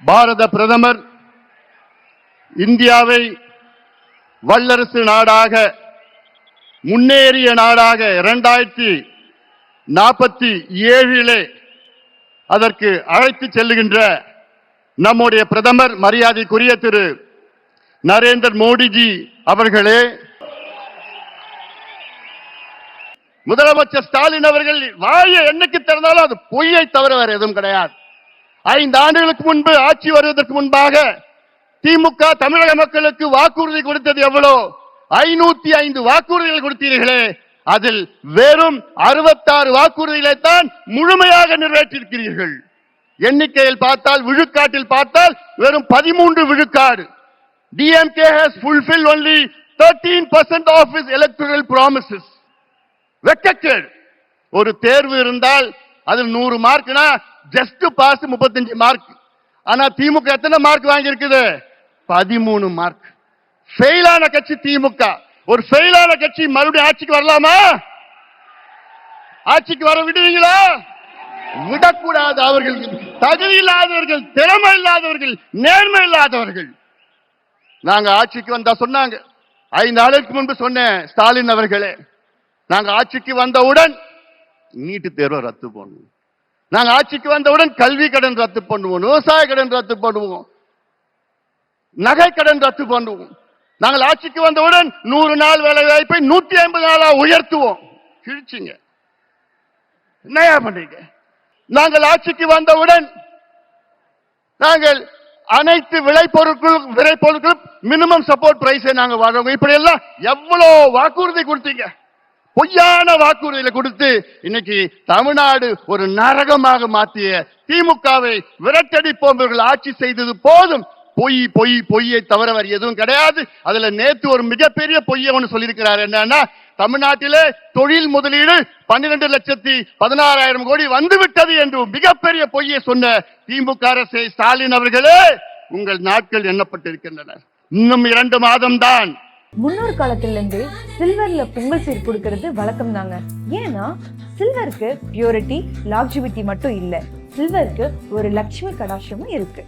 பாரத பிரதமர் இந்தியாவை வல்லரசு நாடாக, முன்னேறிய நாடாக 2047 அதற்கு அழைத்து செல்லுகின்ற நம்முடைய பிரதமர் மரியாதைக்குரிய திரு நரேந்திர மோடிஜி அவர்களே, முதலமைச்சர் ஸ்டாலின் அவர்கள் வாயை என்னைக்கு திறந்தாலும் அது பொய்யை தவிர வேற எதுவும் கிடையாது. 5 ஆண்டுகளுக்கு முன்பு ஆட்சி வருவதற்கு முன்பாக திமுக தமிழக மக்களுக்கு வாக்குறுதி கொடுத்தது எவ்வளோ? 505 வாக்குறுதிகள் கொடுத்தீர்களே, அதில் வெறும் 66 வாக்குறுதிகளை தான் முழுமையாக நிறைவேற்றியிருக்கிறீர்கள். எண்ணிக்கையில் பார்த்தால், விழுக்காட்டில் பார்த்தால் வெறும் 13 விழுக்காடு. DMK has fulfilled only 13% of its electoral promises. வெக்கக்கேடு. ஒரு தேர்வு இருந்தால் அதில் 100 மார்க்னா ஜஸ்ட் பாஸ் 35 மார்க். ஆனா திமுக எத்தனை மார்க் வாங்கி இருக்குது? 13 மார்க். ஃபெயிலான கட்சி திமுக. ஒரு ஃபெயிலான கட்சி மறுபடியும் ஆட்சிக்கு வரலாமா? ஆட்சிக்கு வர விடுவீங்களா? விடக்கூடாது. அவர்கள் தகுதி இல்லாதவர்கள், திறமை இல்லாதவர்கள், நேர்மை இல்லாதவர்கள். நாங்க ஆட்சிக்கு வந்தா சொன்னாங்க, 5 நாளுக்கு முன்பு சொன்னேன், ஸ்டாலின் அவர்களே, நாங்க ஆட்சிக்கு வந்தவுடன் நீட்டு தேர்வை ரத்து பண்ணுவோம், நாங்க ஆட்சிக்கு வந்தவுடன் கல்வி கடன் ரத்து பண்ணுவோம், விவசாய கடன் ரத்து பண்ணுவோம், நகை கடன் ரத்து பண்ணுவோம், நாங்கள் ஆட்சிக்கு வந்தவுடன் 100 நாள் வேலை வாய்ப்பை 150 நாளா உயர்த்துவோம். கிழிச்சிங்க. என்னையா பண்றீங்க? நாங்கள் ஆட்சிக்கு வந்தவுடன் நாங்கள் அனைத்து விளைபொருட்கள் மினிமம் சப்போர்ட் பிரைஸை நாங்க வாங்குவோம். இப்படி எல்லாம் எவ்வளவு வாக்குறுதி கொடுத்தீங்க? பொய்யான வாக்குறுதிகளை கொடுத்து இன்னைக்கு தமிழ்நாடு ஒரு நரகமாக மாற்றிய திமுகவை விரட்டடிப்போம். ஆட்சி செய்தது போதும். பொய்யை தவிர வேறு எதுவும் கிடையாது. அதுல நேத்து ஒரு மிகப்பெரிய பொய்யை ஒன்று சொல்லியிருக்கிறார். என்னன்னா, தமிழ்நாட்டிலே தொழில் முதலீடு 12,16,000 கோடி வந்துவிட்டது என்று மிகப்பெரிய பொய்யை சொன்ன திமுக அரசை ஸ்டாலின் அவர்களே, உங்கள் நாட்கள் எண்ணப்பட்டிருக்கின்றன. இன்னும் 2 மாதம் தான். முன்னொரு காலத்துல இருந்து சில்வர்ல பொங்கல் சீர் கொடுக்கிறது வழக்கம் தாங்க. ஏன்னா சில்வருக்கு பியூரிட்டி, லாக்ஜிவிட்டி மட்டும் இல்ல, சில்வருக்கு ஒரு லட்சுமி கடாட்சமும் இருக்கு.